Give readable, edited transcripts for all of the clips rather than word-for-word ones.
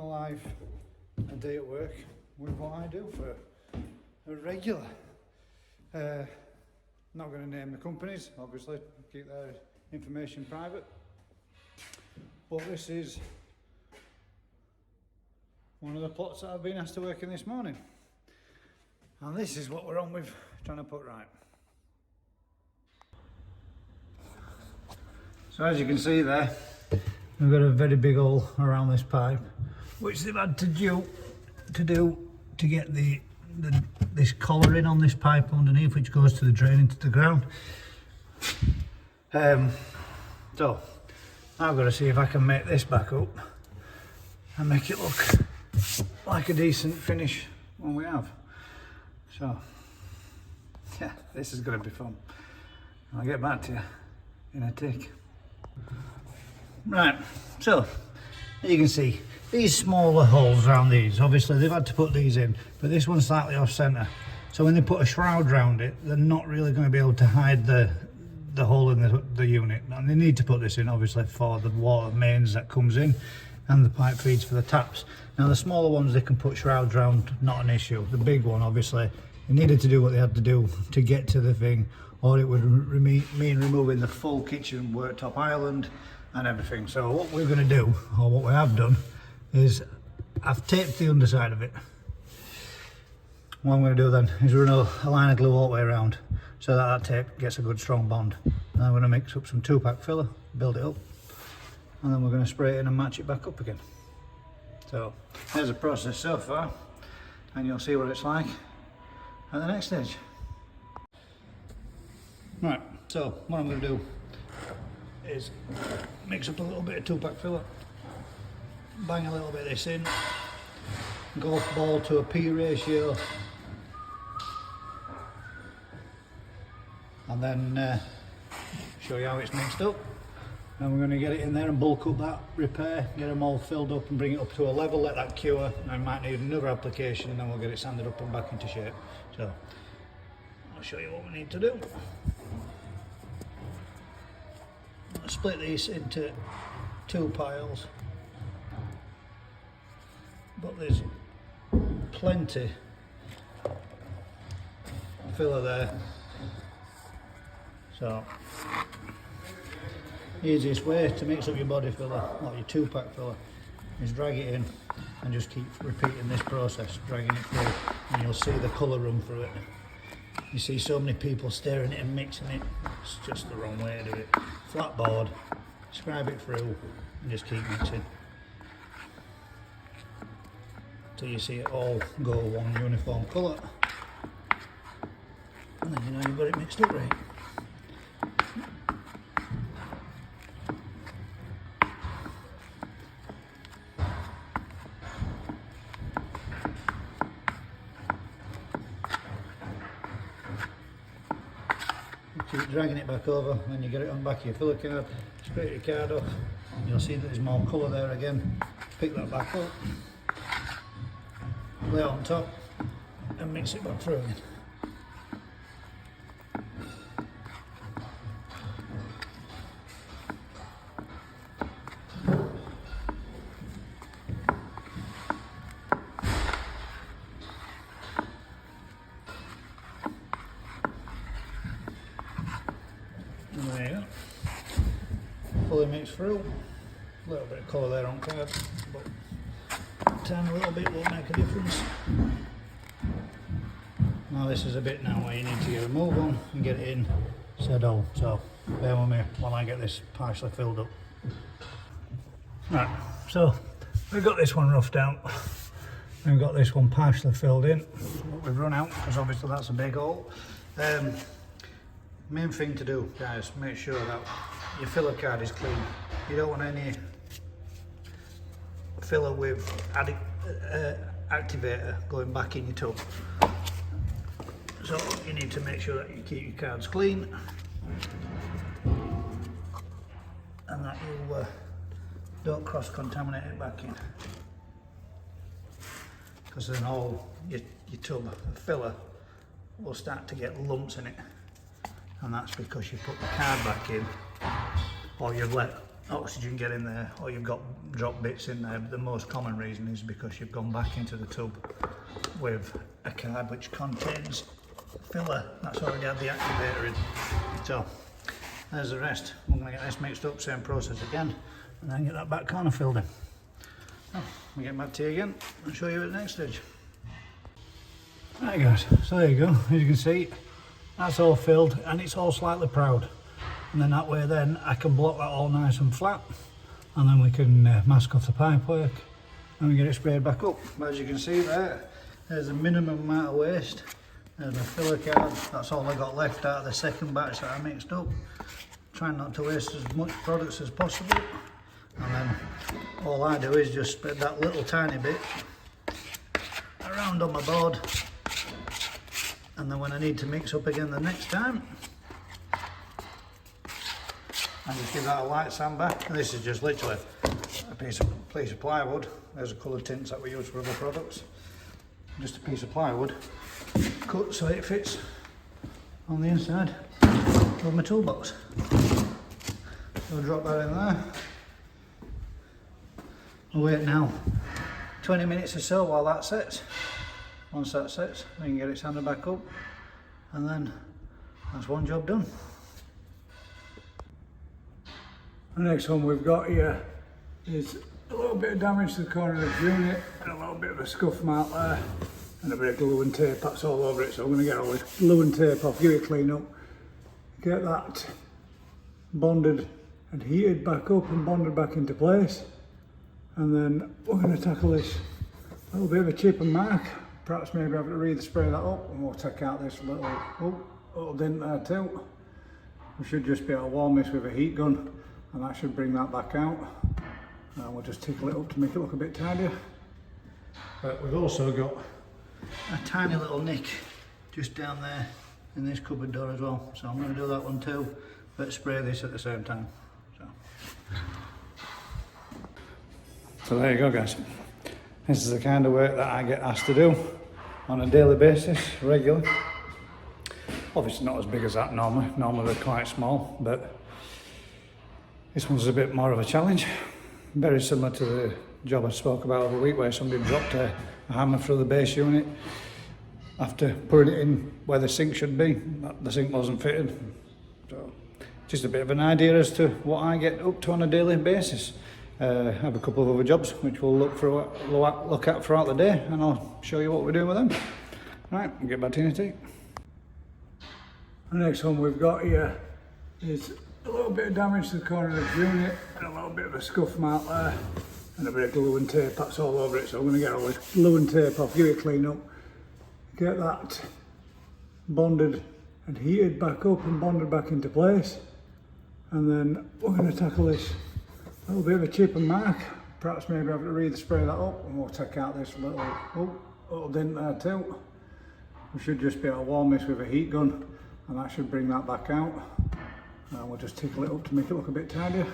personal life, a day at work with what I do for a regular. Not going to name the companies, obviously, keep their information private. But this is one of the plots that I've been asked to work in this morning. And this is what we're on with, trying to put right. So as you can see there, we've got a very big hole around this pipe, which they've had to do to get this collar in on this pipe underneath, which goes to the drain into the ground. So I've got to see if I can make this back up and make it look like a decent finish one we have. So yeah, this is going to be fun. I'll get back to you in a tick. Right, so you can see these smaller holes around these, obviously they've had to put these in, but this one's slightly off centre. So when they put a shroud around it, they're not really going to be able to hide the hole in the unit. And they need to put this in obviously for the water mains that comes in and the pipe feeds for the taps. Now the smaller ones they can put shrouds around, not an issue. The big one obviously, they needed to do what they had to do to get to the thing, or it would mean removing the full kitchen worktop island and everything. So what we're going to do, or what we have done, is I've taped the underside of it. What I'm going to do then is run a line of glue all the way around so that tape gets a good strong bond. And I'm going to mix up some 2-pack filler, build it up, and then we're going to spray it in and match it back up again. So there's the process so far, and you'll see what it's like at the next stage. Right, so what I'm going to do is mix up a little bit of 2-pack filler, bang a little bit of this in, golf ball to a P ratio, and then show you how it's mixed up. And we're going to get it in there and bulk up that repair, get them all filled up and bring it up to a level, let that cure, and I might need another application, and then we'll get it sanded up and back into shape. So I'll show you what we need to do. I'll split these into 2 piles, but there's plenty filler there. So easiest way to mix up your body filler, or your 2-pack filler, is drag it in and just keep repeating this process, dragging it through, and you'll see the colour run through it. You see so many people staring at it and mixing it, it's just the wrong way to do it. Flat board, scribe it through and just keep mixing till you see it all go one uniform colour, and then you know you've got it mixed up right. Keep dragging it back over, when you get it on the back of your filler card, scrape your card off, and you'll see that there's more colour there again. Pick that back up, lay it on top, and mix it back through again. There you go. Fully mixed through. A little bit of colour there on card, but a tiny little bit won't make a difference. Now this is a bit now where you need to get a move on and get it in said hole. So bear with me while I get this partially filled up. Right, so we've got this one roughed out. We've got this one partially filled in. We've run out because obviously that's a big hole. Main thing to do, guys, make sure that your filler card is clean. You don't want any filler with activator going back in your tub. So you need to make sure that you keep your cards clean and that you don't cross-contaminate it back in, because then all your tub of filler will start to get lumps in it, and that's because you put the card back in, or you've let oxygen get in there, or you've got drop bits in there. But the most common reason is because you've gone back into the tub with a card which contains filler that's already had the activator in. So there's the rest. We're going to get this mixed up, same process again, and then get that back corner filled in. So we'll get back to you again and show you at the next stage. Right guys, so there you go. As you can see, that's all filled and it's all slightly proud. And then that way then I can block that all nice and flat, and then we can mask off the pipework and we get it sprayed back up. But as you can see there's a minimum amount of waste. There's my filler card, that's all I got left out of the second batch that I mixed up. Trying not to waste as much products as possible. And then all I do is just spread that little tiny bit around on my board. And then when I need to mix up again the next time, I just give that a light sand back. And this is just literally a piece of plywood. There's the colour tints that we use for other products. Just a piece of plywood cut so it fits on the inside of my toolbox. So I'll drop that in there. I'll wait now 20 minutes or so while that sets. Once that sets, we can get it sanded back up, and then that's one job done. The next one we've got here is a little bit of damage to the corner of the unit and a little bit of a scuff mark there and a bit of glue and tape that's all over it. So I'm going to get all this glue and tape off, give it a clean up, get that bonded and heated back up and bonded back into place, and then we're going to tackle this little bit of a chip and mark. Perhaps maybe have to re-spray that up, and we'll take out this little dent there too. We should just be able to warm this with a heat gun, and that should bring that back out. And we'll just tickle it up to make it look a bit tidier. But we've also got a tiny little nick just down there in this cupboard door as well. So I'm going to do that one too, but spray this at the same time. So there you go guys. This is the kind of work that I get asked to do on a daily basis, regularly. Obviously not as big as that normally. Normally they're quite small, but this one's a bit more of a challenge. Very similar to the job I spoke about over a week where somebody dropped a hammer through the base unit after putting it in where the sink should be. The sink wasn't fitted. So just a bit of an idea as to what I get up to on a daily basis. I have a couple of other jobs which we'll look at throughout the day, and I'll show you what we're doing with them. Right, we'll get back to you in a sec. The next one we've got here is a little bit of damage to the corner of the unit and a little bit of a scuff mark there and a bit of glue and tape that's all over it. So I'm going to get all this glue and tape off, give it a clean up, get that bonded and heated back up and bonded back into place, and then we're going to tackle this little bit of a chip and mark. Perhaps maybe have to re-spray that up, and we'll take out this little dent there too. We should just be able to warm this with a heat gun, and that should bring that back out. And we'll just tickle it up to make it look a bit tidier.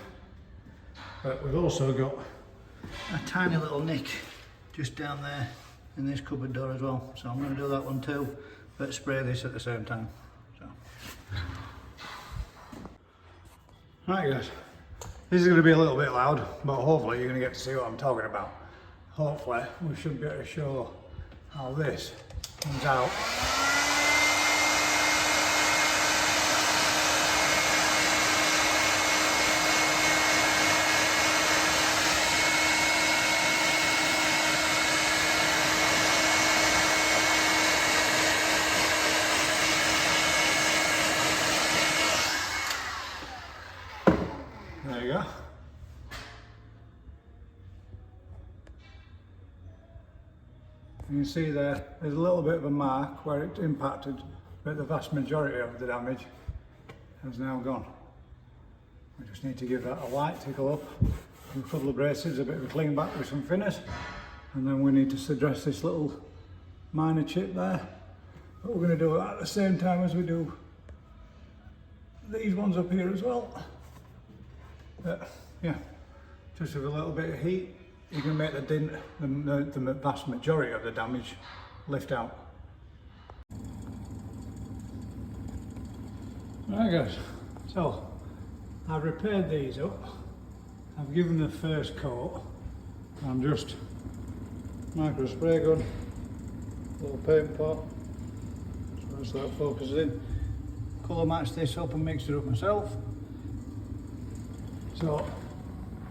But we've also got a tiny little nick just down there in this cupboard door as well. So I'm going to do that one too, but spray this at the same time. Right guys. This is going to be a little bit loud, but hopefully you're going to get to see what I'm talking about. Hopefully we should be able to show how this comes out. There you go. You can see there's a little bit of a mark where it impacted, but the vast majority of the damage has now gone. We just need to give that a light tickle up, a couple of braces, a bit of a clean back with some thinners, and then we need to address this little minor chip there. But we're going to do it at the same time as we do these ones up here as well. But yeah, just with a little bit of heat, you can make the vast majority of the damage lift out. Right guys, so I've repaired these up I've given the first coat. I'm just micro spray gun, little paint pot, so that focuses in. Colour match this up and mix it up myself. So,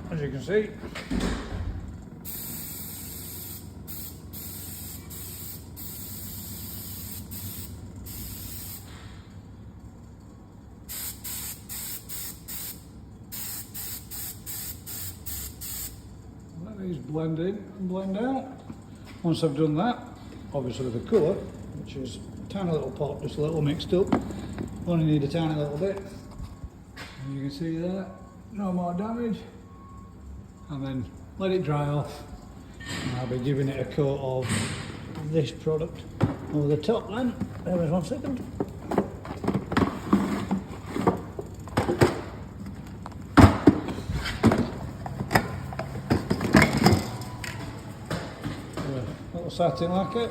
as you can see, let these blend in and blend out. Once I've done that, obviously the colour, which is a tiny little pot, just a little mixed up, only need a tiny little bit. And you can see there, no more damage. And then let it dry off. And I'll be giving it a coat of this product over the top then. There was 1 second. A little satin lacquer.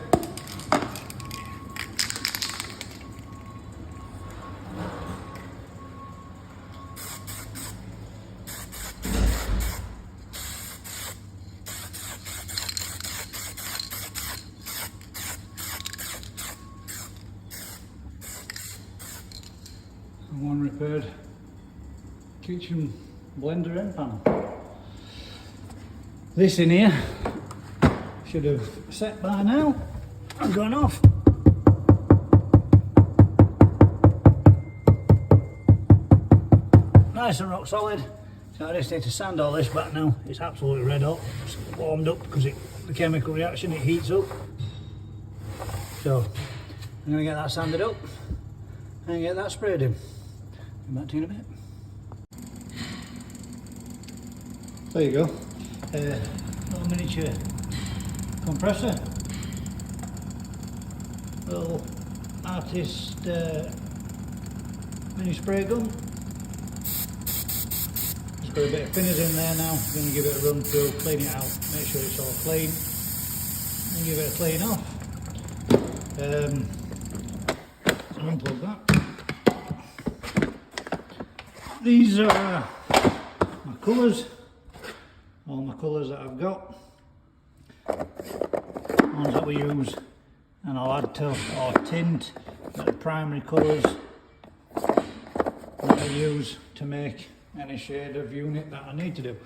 And 1 repaired kitchen blender end panel. This in here should have set by now and gone off. Nice and rock solid. So I just need to sand all this back now. It's absolutely red hot. It's warmed up because the chemical reaction, it heats up. So I'm going to get that sanded up and get that sprayed in. Back to you in a bit. There you go. Little miniature compressor. Little artist mini spray gun. Just got a bit of thinners in there now. I'm going to give it a run through, clean it out, make sure it's all clean, and give it a clean off. So unplug that. These are my colours, all my colours that I've got, ones that we use, and I'll add to or tint the primary colours that I use to make any shade of unit that I need to do.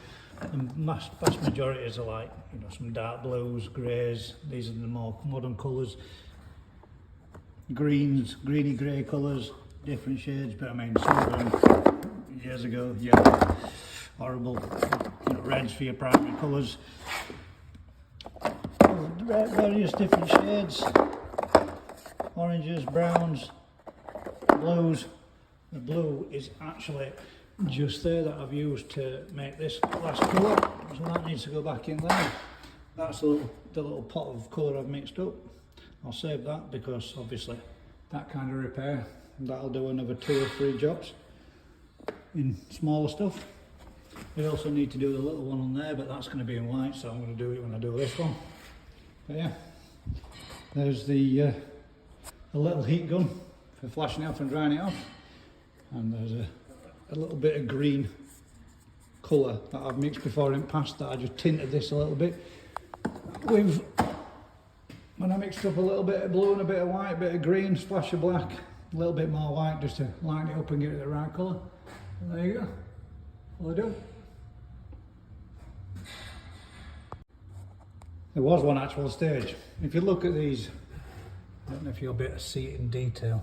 The vast majority is like, you know, some dark blues, greys. These are the more modern colours, greens, greeny grey colours, different shades. But I mean, some of them years ago, yeah, horrible, you know, reds for your primary colours, various different shades, oranges, browns, blues. The blue is actually just there that I've used to make this last colour, so that needs to go back in there. That's the little pot of colour I've mixed up. I'll save that because obviously that kind of repair, that'll do another 2 or 3 jobs in smaller stuff. We also need to do the little one on there, but that's going to be in white, so I'm going to do it when I do this one. But yeah, there's the a little heat gun for flashing it off and drying it off, and there's a little bit of green colour that I've mixed before in past that I just tinted this a little bit with, when I mixed up a little bit of blue and a bit of white, a bit of green, splash of black, a little bit more white just to line it up and get it the right colour. And there you go, all I do. There was one actual stage. If you look at these, I don't know if you'll be able to see it in detail.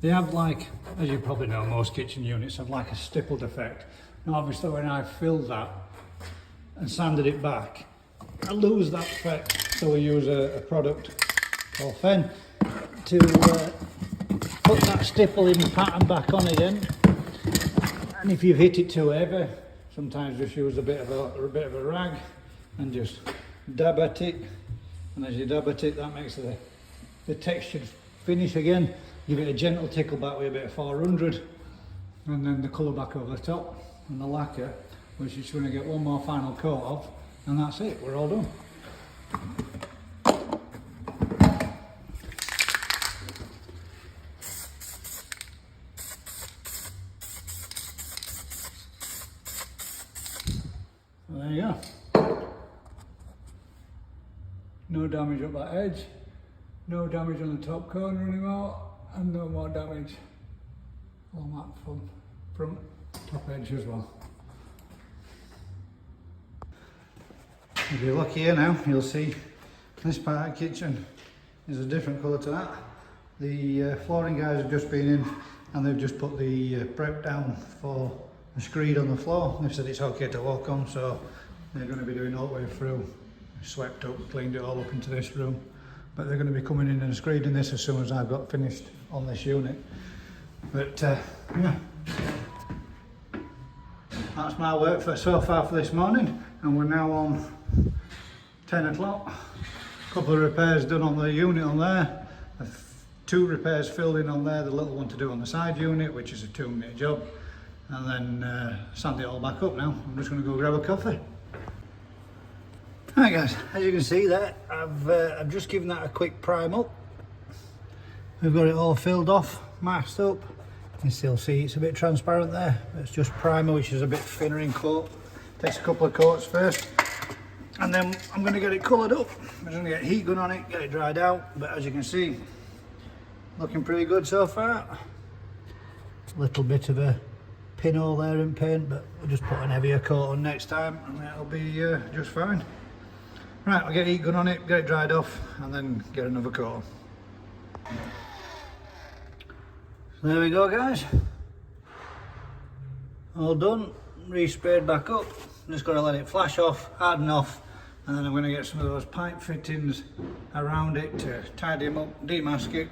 They have, like, as you probably know, most kitchen units have like a stippled effect. Now obviously when I filled that and sanded it back, I lose that effect, so we use a product called Fen to put that stippling pattern back on again. And if you've hit it too heavy, sometimes just use a bit of a rag and just dab at it, and as you dab at it, that makes the textured finish again. Give it a gentle tickle back with a bit of 400, and then the colour back over the top, and the lacquer, which you're just going to get one more final coat of, and that's it, we're all done. there. No damage up that edge, no damage on the top corner anymore, and no more damage on that front top edge as well. If you look here now, you'll see this part of the kitchen is a different colour to that. The flooring guys have just been in and they've just put the prep down for the screed on the floor. They've said it's okay to walk on, so they're going to be doing all the way through. Swept up, cleaned it all up into this room, but they're going to be coming in and screeding this as soon as I've got finished on this unit. But yeah, that's my work for so far for this morning, and we're now on 10 o'clock. A couple of repairs done on the unit on there, 2 repairs filled in on there, the little one to do on the side unit, which is a 2-minute job, and then sand it all back up now. I'm just going to go grab a coffee. Right guys, as you can see there, I've just given that a quick prime up. We've got it all filled off, masked up. You can still see it's a bit transparent there, but it's just primer, which is a bit thinner in coat. Takes a couple of coats first, and then I'm going to get it coloured up. I'm just going to get a heat gun on it, get it dried out, but as you can see, looking pretty good so far. A little bit of a pinhole there in paint, but we'll just put an heavier coat on next time and that'll be just fine. Right, I'll get a heat gun on it, get it dried off, and then get another coat on. So there we go guys. All done, resprayed back up. Just got to let it flash off, harden off, and then I'm going to get some of those pipe fittings around it to tidy them up, demask it,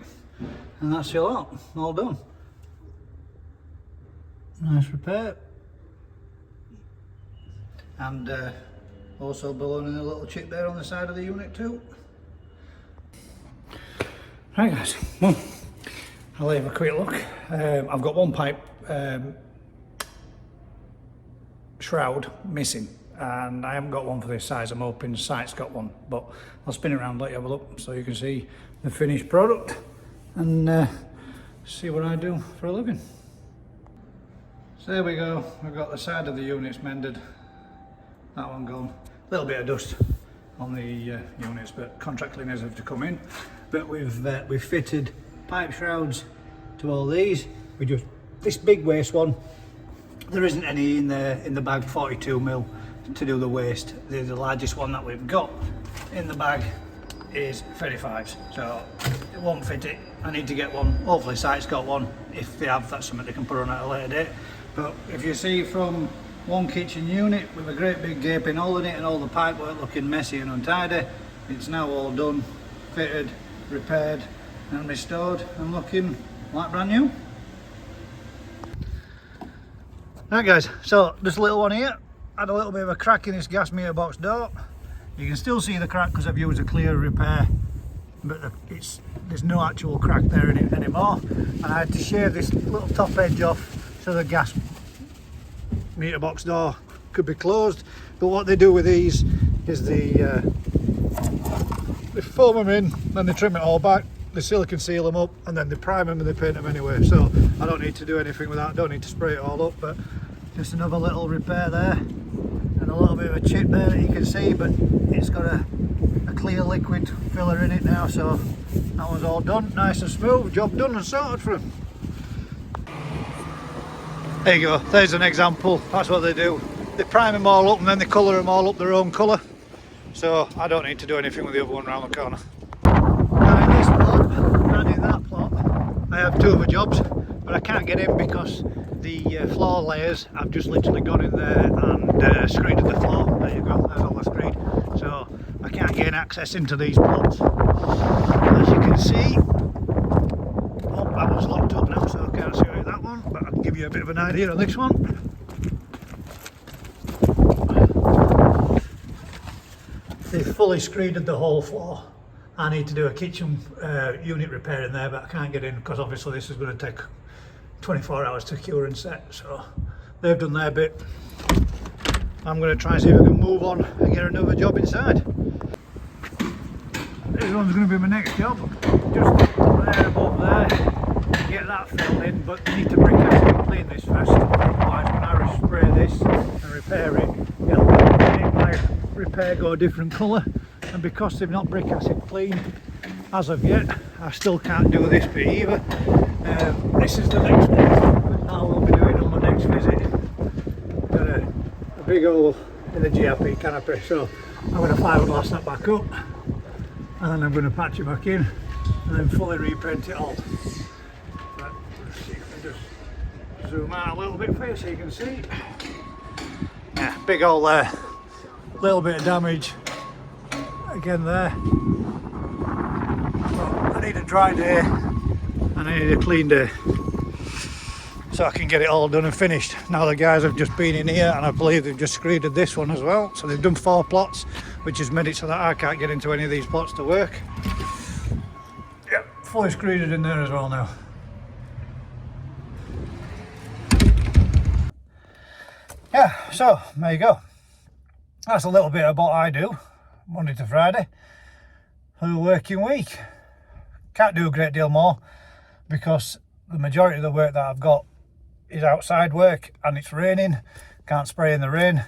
and that's the lot, all done. Nice repair. And also ballooning a little chip there on the side of the unit too. Right guys, well, I'll have a quick look. I've got one pipe shroud missing, and I haven't got one for this size. I'm hoping the site's got one, but I'll spin it around, let you have a look so you can see the finished product and see what I do for a living. So there we go, we've got the side of the units mended, that one gone. A little bit of dust on the units, but contract cleaners have to come in. But we've fitted pipe shrouds to all these. We just, this big waste one, there isn't any in the bag, 42mm to do the waste. The largest one that we've got in the bag is 35s, so it won't fit it. I need to get one. Hopefully site's got one. If they have, that's something they can put on at a later date. But if you see from one kitchen unit with a great big gaping hole in it and all the pipework looking messy and untidy, it's now all done, fitted, repaired and restored and looking like brand new. Right guys, so this little one here had a little bit of a crack in this gas meter box door. You can still see the crack because I've used a clear repair, but there's no actual crack there in it anymore, and I had to shave this little top edge off so the gas meter box door could be closed. But what they do with these is they foam them in, then they trim it all back, they silicone seal them up, and then they prime them and they paint them anyway. So I don't need to do anything with that, don't need to spray it all up. But just another little repair there, and a little bit of a chip there that you can see, but it's got a clear liquid filler in it now, so that one's all done, nice and smooth, job done and sorted for them. There you go, there's an example. That's what they do. They prime them all up and then they colour them all up their own colour. So I don't need to do anything with the other one round the corner. Now in this plot and in that plot, I have 2 other jobs, but I can't get in because the floor layers, I've just literally gone in there and screeded the floor. There you go, there's all the screed. So I can't gain access into these plots. As you can see, oh, that one's locked up now, so I can't see that one, but I can give you a bit of an idea of this one. They've fully screeded the whole floor. I need to do a kitchen unit repair in there, but I can't get in because obviously this is going to take 24 hours to cure and set, so they've done their bit. I'm going to try and see if I can move on and get another job inside. This one's going to be my next job, just there above there, get that filled in, but I need to bring out and clean this first, otherwise when I spray this and repair it, it'll make my repair go a different colour, and because they've not brick acid cleaned as of yet, I still can't do this bit either. This is the next one that I will be doing on my next visit. Got a big hole in the GKP canopy, so I'm going to fiberglass that back up, and then I'm going to patch it back in and then fully repaint it all. But let's see if I can just zoom out a little bit for you so you can see. Yeah, big hole there, little bit of damage again there. But I need a dry day and I need a clean day so I can get it all done and finished. Now the guys have just been in here and I believe they've just screeded this one as well. So they've done 4 plots, which has made it so that I can't get into any of these plots to work. Yep, fully screeded in there as well now. Yeah, so there you go. That's a little bit of what I do Monday to Friday for the working week. Can't do a great deal more because the majority of the work that I've got is outside work and it's raining. Can't spray in the rain.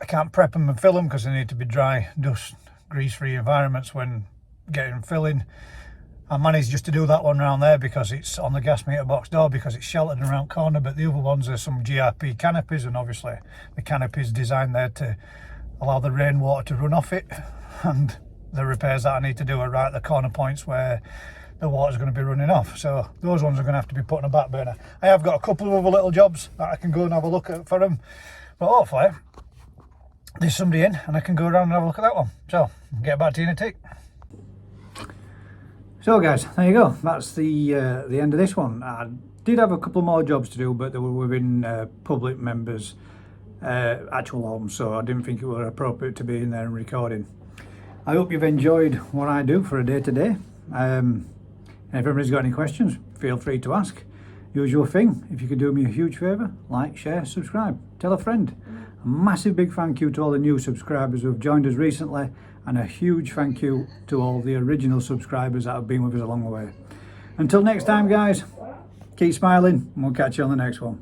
I can't prep them and fill them because they need to be dry, dust, grease-free environments when getting filling. I managed just to do that one around there because it's on the gas meter box door because it's sheltered around corner, but the other ones are some GRP canopies, and obviously the canopy is designed there to allow the rainwater to run off it, and the repairs that I need to do are right at the corner points where the water's going to be running off, so those ones are going to have to be put on a back burner. I have got a couple of other little jobs that I can go and have a look at for them, but hopefully there's somebody in and I can go around and have a look at that one. So get back to you in a tick. So guys, there you go. That's the end of this one. I did have a couple more jobs to do, but they were within public members' actual homes, so I didn't think it was appropriate to be in there and recording. I hope you've enjoyed what I do for a day to day. And if anybody's got any questions, feel free to ask. Usual thing, if you could do me a huge favour, like, share, subscribe, tell a friend. A massive big thank you to all the new subscribers who have joined us recently, and a huge thank you to all the original subscribers that have been with us along the way. Until next time guys, keep smiling and we'll catch you on the next one.